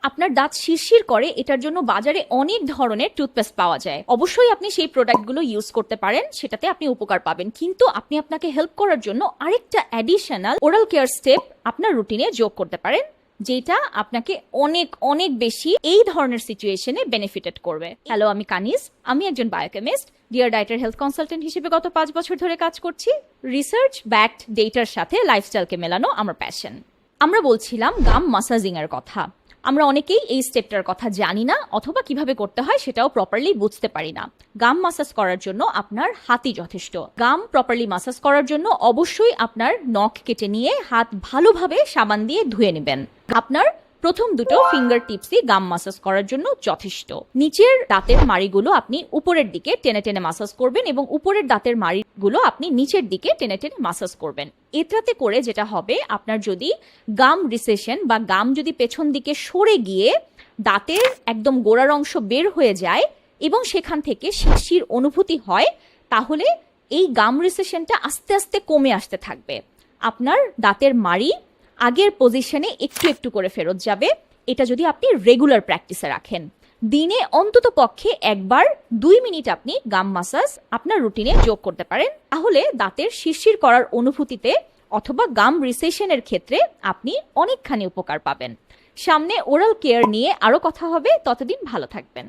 আপনার দাঁত শিরশির করে, এটার জন্য বাজারে অনেক ধরনের টুথপেস্ট পাওয়া যায়। অবশ্যই আপনি সেই প্রোডাক্টগুলো ইউজ করতে পারেন, সেটাতে আপনি উপকার পাবেন। কিন্তু আপনি আপনাকে হেল্প করার জন্য আরেকটা অ্যাডিশনাল ওরাল কেয়ার স্টেপ আপনার রুটিনে যোগ করতে পারেন, যেটা আপনাকে অনেক অনেক বেশি এই ধরনের সিচুয়েশনে বেনিফিটেড করবে। হ্যালো, আমি কানিজ। আমি একজন বায়োকেমিস্ট। ডিয়ার ডায়েটের হেলথ কনসালটেন্ট হিসেবে গত 5 বছর ধরে কাজ করছি। রিসার্চ ব্যাকড ডেটার সাথে লাইফস্টাইলকে মেলানো আমার প্যাশন। আমরা বলছিলাম গাম মাসাজিং এর কথা। আমরা অনেকেই এই স্টেপটার কথা জানি না, অথবা কিভাবে করতে হয় সেটাও প্রপারলি বুঝতে পারি না। গাম মাসাজ করার জন্য আপনার হাতই যথেষ্ট। গাম প্রপারলি মাসাজ করার জন্য অবশ্যই আপনার নখ কেটে নিয়ে হাত ভালোভাবে সাবান দিয়ে ধুয়ে নেবেন। আপনার প্রথম দুটো ফিঙ্গার টিপসই গাম মাসাজ করার জন্য যথেষ্ট। নিচের দাঁতের মাড়িগুলো আপনি উপরের দিকে টেনে টেনে মাসাজ করবেন এবং উপরের দাঁতের মাড়িগুলো আপনি নিচের দিকে টেনে টেনে মাসাজ করবেন। এটাতে করে যেটা হবে, আপনার যদি গাম রিসেশন বা গাম যদি পেছন দিকে সরে গিয়ে দাঁতের একদম গোড়ার অংশ বের হয়ে যায় এবং সেখান থেকে শিরশির অনুভূতি হয়, তাহলে এই গাম রিসেশনটা আস্তে আস্তে কমে আসতে থাকবে। আপনার দাঁতের মাড়ি আগের পজিশনে একটু একটু করে ফেরত যাবে। এটা যদি আপনি রেগুলার প্র্যাকটিসে রাখেন, দিনে অন্তত পক্ষে একবার 2 মিনিট আপনি গাম মাসাজ আপনার রুটিনে যোগ করতে পারেন, তাহলে দাঁতের শিরশির করার অনুভূতিতে অথবা গাম রিসেশনের ক্ষেত্রে আপনি অনেকখানি উপকার পাবেন। সামনে ওরাল কেয়ার নিয়ে আরো কথা হবে, ততদিন ভালো থাকবেন।